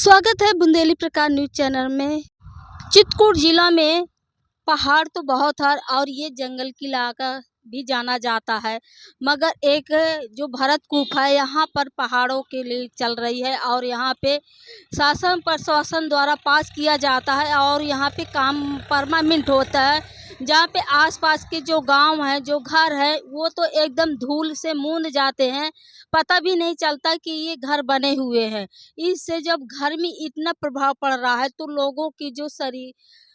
स्वागत है बुंदेली प्रकार न्यूज चैनल में। चित्रकूट जिला में पहाड़ तो बहुत है और ये जंगल की इलाका भी जाना जाता है, मगर एक जो भरत कूप है यहाँ पर पहाड़ों के लिए चल रही है और यहाँ पे शासन प्रशासन द्वारा पास किया जाता है और यहाँ पे काम परमानेंट होता है। जहाँ पे आसपास के जो गांव हैं, जो घर है, वो तो एकदम धूल से मूंद जाते हैं, पता भी नहीं चलता कि ये घर बने हुए हैं। इससे जब घर में इतना प्रभाव पड़ रहा है तो लोगों की जो शरीर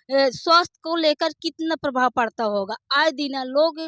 स्वास्थ्य को लेकर कितना प्रभाव पड़ता होगा। आए दिन लोग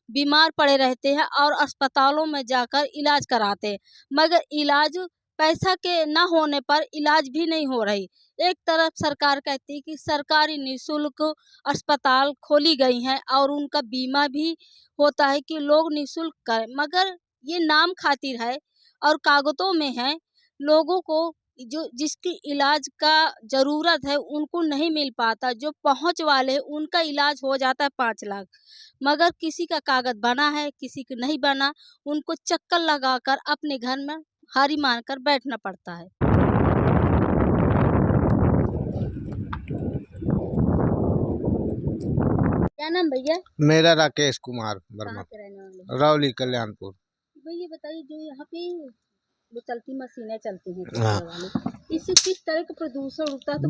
बीमार पड़े रहते हैं और अस्पतालों में जाकर इलाज कराते हैं, मगर इलाज पैसा के ना होने पर इलाज भी नहीं हो रही। एक तरफ सरकार कहती है कि सरकारी निःशुल्क अस्पताल खोली गई हैं और उनका बीमा भी होता है कि लोग निःशुल्क करें, मगर ये नाम खातिर है और कागजों में है। लोगों को जो जिसकी इलाज का ज़रूरत है उनको नहीं मिल पाता, जो पहुँच वाले हैं उनका इलाज हो जाता है 5 लाख, मगर किसी का कागज़ बना है, किसी का नहीं बना। उनको चक्कर लगाकर अपने घर में हारी मानकर बैठना पड़ता है। क्या नाम भैया? मेरा राकेश कुमार वर्मा, कहाँ के रहने वाले? रौली कल्याणपुर। भैया बताइए, जो यहाँ पे वो चलती मशीनें चलती हैं हाँ, वाली, इससे किस तरह का प्रदूषण उठता है? तो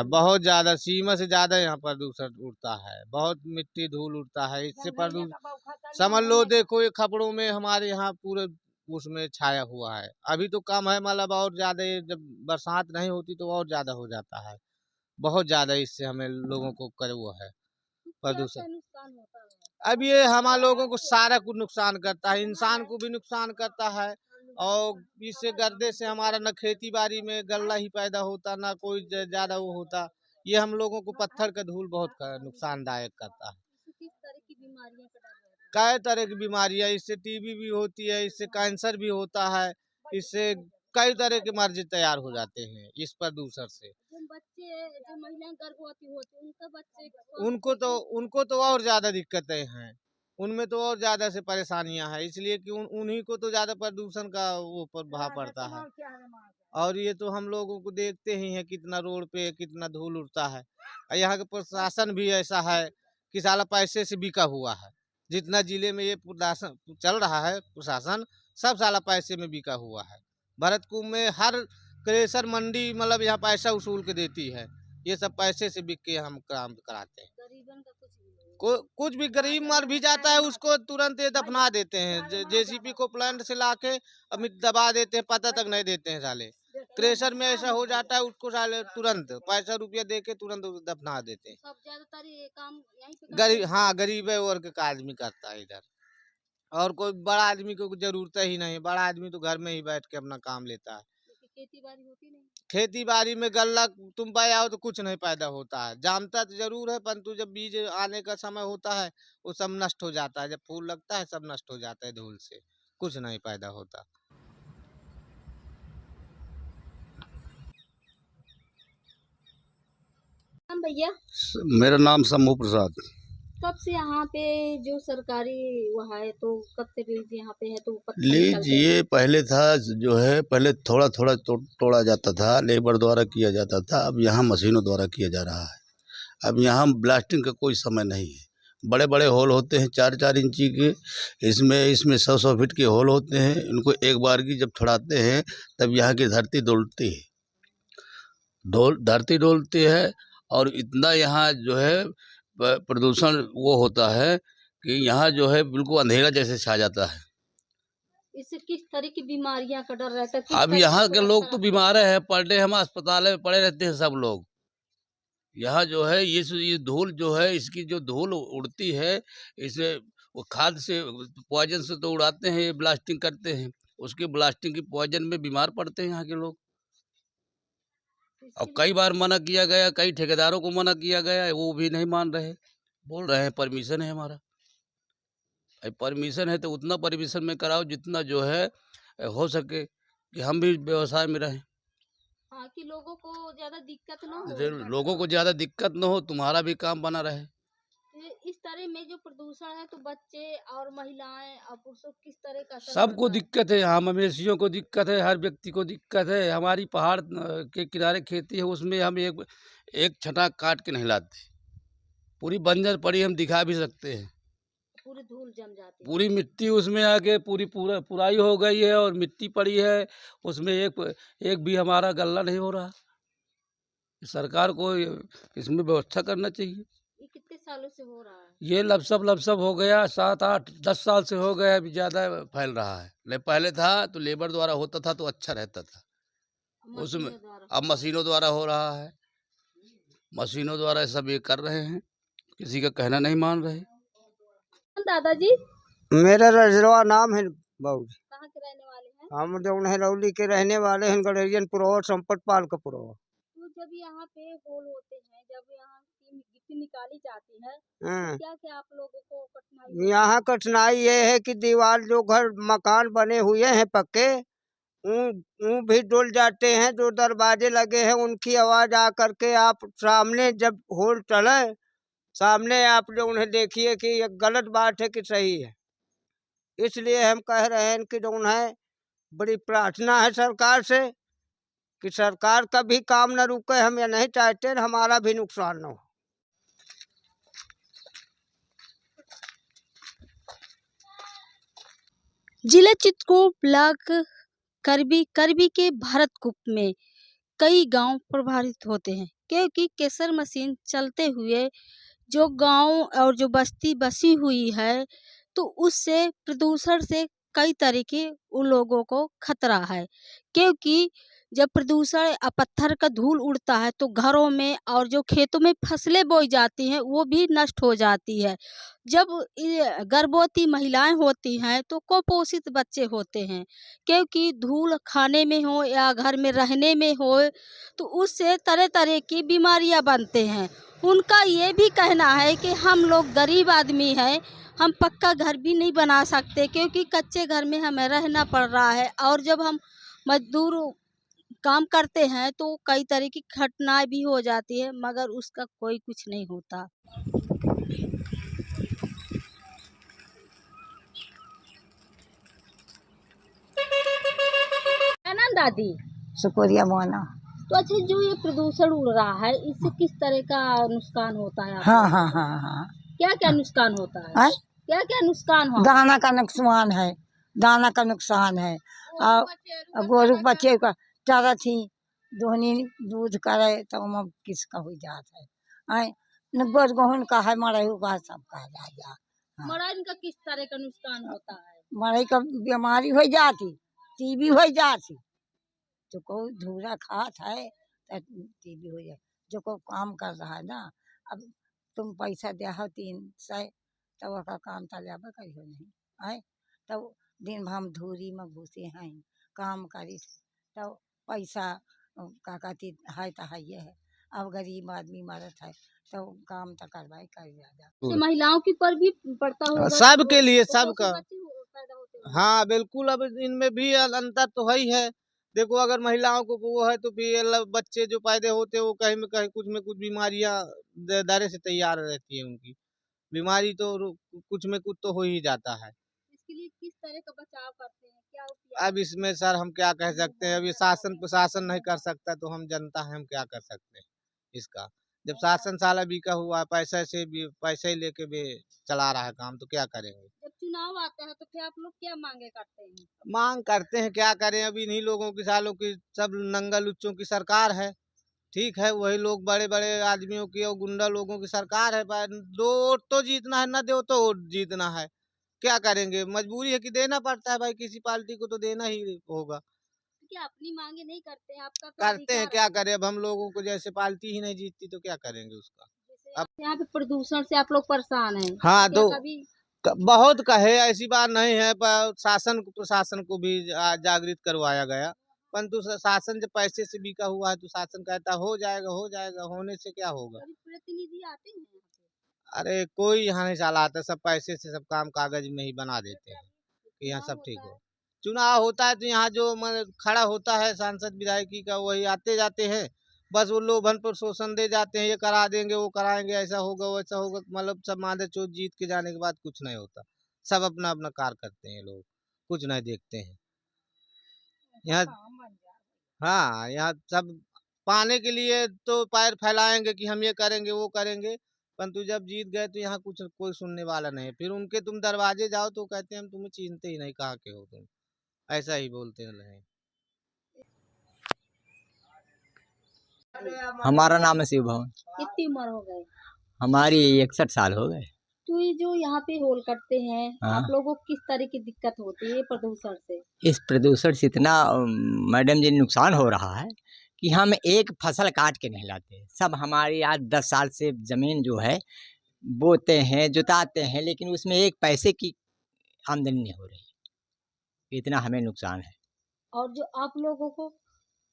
बहुत ज्यादा सीमा से ज्यादा यहाँ प्रदूषण उड़ता है। बहुत मिट्टी धूल उड़ता है, इससे प्रदूषण समझ लो। देखो ये खपड़ों में हमारे यहाँ पूरे उसमें छाया हुआ है। अभी तो कम है, मतलब और ज्यादा जब बरसात नहीं होती तो और ज्यादा हो जाता है। बहुत ज्यादा इससे हमें लोगों को कर वो है प्रदूषण। नुकसान होता है? अब ये हमारे लोगों को सारा कुछ नुकसान करता है, इंसान को भी नुकसान करता है। और इससे गर्दे से हमारा न खेती बाड़ी में गल्ला ही पैदा होता, ना कोई ज्यादा वो होता। ये हम लोगों को पत्थर का धूल बहुत नुकसानदायक करता है। किस तरह की बीमारियां का डर रहता कई तरह की बीमारियां, इससे टीबी भी होती है, इससे कैंसर भी होता है, इससे कई तरह के मर्ज तैयार हो जाते हैं इस प्रदूषण से। जो बच्चे, जो महिलाएं गर्भवती होती हैं, उनका बच्चे उनको तो और ज्यादा दिक्कतें हैं, उनमें तो और ज्यादा से परेशानियां हैं, इसलिए कि उन्हीं को तो ज्यादा प्रदूषण का वो प्रभाव पड़ता है। और ये तो हम लोगों को देखते ही हैं कितना रोड पे कितना धूल उड़ता है। और यहाँ का प्रशासन भी ऐसा है कि साला पैसे से बिका हुआ है। जितना जिले में ये प्रशासन चल रहा है, प्रशासन सब साला पैसे में बिका हुआ है। भरतकुंभ में हर क्रेशर मंडी मतलब यहाँ पैसा उसूल के देती है। ये सब पैसे से बिक के हम काम कराते हैं। गरीबन का कुछ भी नहीं। कुछ भी गरीब मर भी जाता है, उसको तुरंत ये दफना देते हैं। जेसीबी को प्लांट से लाके अब दबा देते हैं, पता तक नहीं देते हैं साले। क्रेशर में ऐसा हो जाता है, उसको साले तुरंत पैसा रुपया दे के तुरंत दफना देते हैं। सब ज्यादातर ये काम यहीं पे गरीब, हाँ, गरीब वर्ग का आदमी करता है इधर। और कोई बड़ा आदमी को जरूरत ही नहीं। बड़ा आदमी तो घर में ही बैठ के अपना काम लेता है। खेती बाड़ी होती नहीं। खेती बाड़ी में गल्ला तुम पाए आओ तो कुछ नहीं पैदा होता है। जानता तो जरूर है, परंतु जब बीज आने का समय होता है वो सब नष्ट हो जाता है। जब फूल लगता है सब नष्ट हो जाता है, धूल से कुछ नहीं पैदा होता। हम भैया, मेरा नाम शंभू प्रसाद। कब से यहाँ पे जो सरकारी वो है, तो कब से लीज यहाँ पे है, तो पत्थर लीज निकलते हैं? ये पहले था, जो है पहले थोड़ा थोड़ा तोड़ा जाता था, लेबर द्वारा किया जाता था। अब यहाँ मशीनों द्वारा किया जा रहा है। अब यहाँ ब्लास्टिंग का कोई समय नहीं है। बड़े बड़े होल होते हैं 4-4 इंची के, इसमें 100-100 फीट के होल होते हैं। इनको एक बार की जब छुड़ाते हैं तब यहाँ की धरती डोलती है, धरती डोलती है। और इतना यहाँ जो है प्रदूषण वो होता है कि यहाँ जो है बिल्कुल अंधेरा जैसे छा जाता है। इससे किस तरह की बीमारियां का डर रहता है? अब यहाँ के लोग तो बीमार हैं, पर डे हम अस्पताल में पड़े रहते हैं सब लोग। यहाँ जो है ये धूल जो है, इसकी जो धूल उड़ती है, इसे वो खाद से पॉइजन से तो उड़ाते हैं, ये ब्लास्टिंग करते हैं, उसकी ब्लास्टिंग की पॉइजन में बीमार पड़ते हैं यहाँ के लोग। और कई बार मना किया गया, कई ठेकेदारों को मना किया गया, वो भी नहीं मान रहे। बोल रहे हैं परमिशन है हमारा। परमिशन है तो उतना परमिशन में कराओ जितना जो है हो सके, कि हम भी व्यवसाय में रहें। हाँ, कि लोगों को ज्यादा दिक्कत ना हो। लोगों को ज़्यादा दिक्कत न हो, तुम्हारा भी काम बना रहे। इस तरह में जो प्रदूषण है तो बच्चे और महिलाएं और पुरुषों किस तरह का असर सबको पड़ता है? दिक्कत है, यहाँ मवेशियों को दिक्कत है, हर व्यक्ति को दिक्कत है। हमारी पहाड़ के किनारे खेती है, उसमें हम एक छटाक काट के नहीं लाते। पूरी बंजर पड़ी, हम दिखा भी सकते हैं। पूरी धूल जम जाती है। पूरी मिट्टी उसमें आके पुराई हो गई है और मिट्टी पड़ी है उसमें। एक भी हमारा गल्ला नहीं हो रहा। सरकार को इसमें व्यवस्था करना चाहिए। ये कितने सालों से हो रहा है? ये लपसप हो गया, 7 8 10 साल से हो गया, अभी ज्यादा फैल रहा है। पहले था तो लेबर द्वारा होता था तो अच्छा रहता था उसमें। मशीनों द्वारा। अब मशीनों द्वारा हो रहा है, मशीनों द्वारा सब ये कर रहे हैं, किसी का कहना नहीं मान रहे। दादाजी मेरा रजरवा नाम है बाबू जी। कहाँ के रहने वाले हैं? हम जो है रौली के रहने वाले हैं, गड़ेरियन पुरवा, संपत पाल का पुरवा। तो जब यहाँ पे होल होते हैं, जब यहाँ की गिट्टी निकाली जाती है, हाँ। क्या क्या आप लोगों को कठिनाई होती है? यहाँ कठिनाई ये है कि दीवार जो घर मकान बने हुए हैं पक्के, ऊं भी डुल जाते हैं। जो दरवाजे लगे हैं उनकी आवाज आ करके आप सामने जब होल चले, सामने आप जो उन्हें देखिए कि ये गलत बात है कि सही है। इसलिए हम कह रहे हैं कि जो है बड़ी प्रार्थना है सरकार से कि सरकार का भी काम न रुके। हम ये नहीं चाहते हमारा भी नुकसान न हो। जिले चित्रकूट ब्लॉक करबी के भरतकूप में कई गांव प्रभावित होते हैं, क्योंकि केसर मशीन चलते हुए जो गांव और जो बस्ती बसी हुई है, तो उससे प्रदूषण से कई तरह के उन लोगों को खतरा है। क्योंकि जब प्रदूषण पत्थर का धूल उड़ता है तो घरों में और जो खेतों में फसलें बोई जाती हैं वो भी नष्ट हो जाती है। जब गर्भवती महिलाएं होती हैं तो कुपोषित बच्चे होते हैं, क्योंकि धूल खाने में हो या घर में रहने में हो तो उससे तरह तरह की बीमारियां बनते हैं। उनका ये भी कहना है कि हम लोग गरीब आदमी हैं, हम पक्का घर भी नहीं बना सकते, क्योंकि कच्चे घर में हमें रहना पड़ रहा है। और जब हम मजदूर काम करते हैं तो कई तरह की घटनाएं भी हो जाती है, मगर उसका कोई कुछ नहीं होता। है ना दादी? शुक्रिया मोना। तो अच्छा, जो ये प्रदूषण उड़ रहा है इससे किस तरह का नुकसान होता है? हाँ हाँ हाँ हाँ। क्या क्या नुकसान होता है? हाँ? क्या क्या नुकसान हो? दाना का नुकसान है, दाना का नुकसान है। और गोरु बच्चे का चारा थी दोहनी दूध करे तो हम किसका हो जाता है। आए न गोर गहून का है, मरहू का, सब का जा। हाँ। मराइन का किस तरह का नुकसान होता है? मरई का बीमारी हो जाती, टीबी हो जाती। जो कोई धूरा खात है तो टीबी हो जाए। जो कोई काम कर रहा है ना, अब तुम पैसा दे हो 300 तब का काम तलेबा करियो नहीं। आए तब दिन भर हम धूरी में घुसे हैं काम करी, तब पैसा का कहती है तो है ये है। अब गरीब आदमी मरत है तो काम तो करवाई कर जा। तो महिलाओं के पर भी पड़ता होगा? सबके लिए, तो सबका। बच्चे पैदा होते होंगे। हाँ बिल्कुल, अब इनमें भी अंतर तो है ही है। देखो अगर महिलाओं को वो है तो फिर बच्चे जो पैदा होते हैं वो कहीं में कुछ बीमारियां दायरे से तैयार रहती है। उनकी बीमारी तो कुछ में कुछ तो हो ही जाता है। इसके लिए किस तरह का बचाव करते हैं, क्या उपाय? अब इसमें सर हम क्या कह सकते हैं, अब ये शासन प्रशासन नहीं कर सकता तो हम जनता हैं, हम क्या कर सकते हैं इसका। जब शासन साला बिका हुआ है, पैसे ही लेके भी चला रहा है काम, तो क्या करेंगे। जब चुनाव आता है तो फिर आप लोग क्या मांगे करते हैं? मांग करते हैं, क्या करें, अभी इन्हीं लोगों की सालों की सब नंगा लुच्चों की सरकार है। ठीक है, वही लोग बड़े बड़े आदमियों की और गुंडा लोगों की सरकार है। दो वोट तो जीतना है, ना दो तो वोट जीतना है। क्या करेंगे, मजबूरी है कि देना पड़ता है भाई, किसी पार्टी को तो देना ही होगा। क्या अपनी मांगे नहीं करते हैं? आपका तो करते हैं, अधिकार क्या है। करें, अब हम लोगों को जैसे पार्टी ही नहीं जीतती तो क्या करेंगे उसका। जैसे यहाँ पे प्रदूषण से आप लोग परेशान हैं। हाँ, क्या तो कभी बहुत कहे, ऐसी बात नहीं है, पर शासन प्रशासन को भी जागृत करवाया गया, परंतु शासन जब पैसे से बिका हुआ है तो शासन कहता हो जाएगा, होने से क्या होगा। कभी प्रतिनिधि आते हैं यहाँ पे? अरे कोई यहाँ नहीं चला आता, सब पैसे से सब काम कागज में ही बना देते हैं कि यहाँ सब ठीक हो। चुनाव होता है तो यहाँ जो खड़ा होता है सांसद विधायकी का, वही आते जाते हैं बस वो लोभन पर शोषण दे जाते हैं, ये करा देंगे वो कराएंगे, ऐसा होगा वैसा होगा, मतलब सब मादे चोट जीत के जाने के बाद कुछ नहीं होता। सब अपना अपना कार्य करते हैं लोग, कुछ नहीं देखते हैं यहाँ। हाँ, यहाँ सब पाने के लिए तो पैर फैलाएंगे कि हम ये करेंगे वो करेंगे, परंतु जब जीत गए तो यहाँ कुछ कोई सुनने वाला नहीं है। फिर उनके तुम दरवाजे जाओ तो कहते हैं हम तुम्हें चिन्हते ही नहीं, कहाँ के हो तुम, ऐसा ही बोलते रहे। हमारा नाम है शिव भवन। कितनी उम्र हो गई? हमारी 61 साल हो गए। तो ये जो यहाँ पे होल करते हैं, हाँ। आप लोगों को किस तरह की दिक्कत होती है प्रदूषण से? इस प्रदूषण से इतना मैडम जी नुकसान हो रहा है कि हम एक फसल काट के नहीं लाते। सब हमारी आज 10 साल से ज़मीन जो है बोते हैं जुताते हैं, लेकिन उसमें एक पैसे की आमदनी नहीं हो रही। इतना हमें नुकसान है। और जो आप लोगों को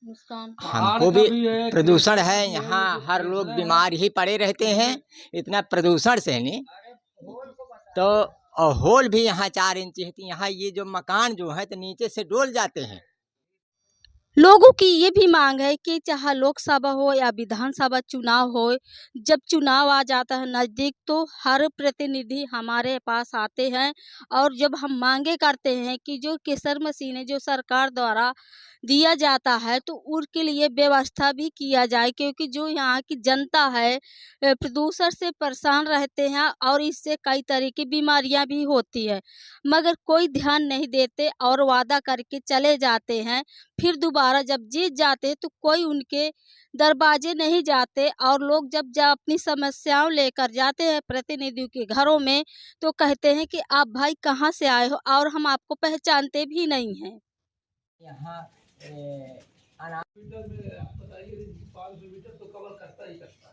नुकसान? हमको भी प्रदूषण है, यहाँ हर लोग बीमार ही पड़े रहते हैं इतना प्रदूषण से। नहीं तो होल भी यहाँ 4 इंच है, यहाँ ये जो मकान जो है तो नीचे से डोल जाते हैं। लोगों की ये भी मांग है कि चाहे लोकसभा हो या विधानसभा चुनाव हो, जब चुनाव आ जाता है नज़दीक तो हर प्रतिनिधि हमारे पास आते हैं और जब हम मांगे करते हैं कि जो केसर मशीनें जो सरकार द्वारा दिया जाता है तो उनके लिए व्यवस्था भी किया जाए, क्योंकि जो यहाँ की जनता है प्रदूषण से परेशान रहते हैं और इससे कई तरह की बीमारियां भी होती है, मगर कोई ध्यान नहीं देते और वादा करके चले जाते हैं। फिर दोबारा जब जीत जाते तो कोई उनके दरवाजे नहीं जाते और लोग जब अपनी समस्याओं लेकर जाते हैं प्रतिनिधियों के घरों में तो कहते हैं कि आप भाई कहाँ से आए हो और हम आपको पहचानते भी नहीं हैं। यहाँ मीटर में आप बताइए 500 मीटर तो कवर करता ही करता।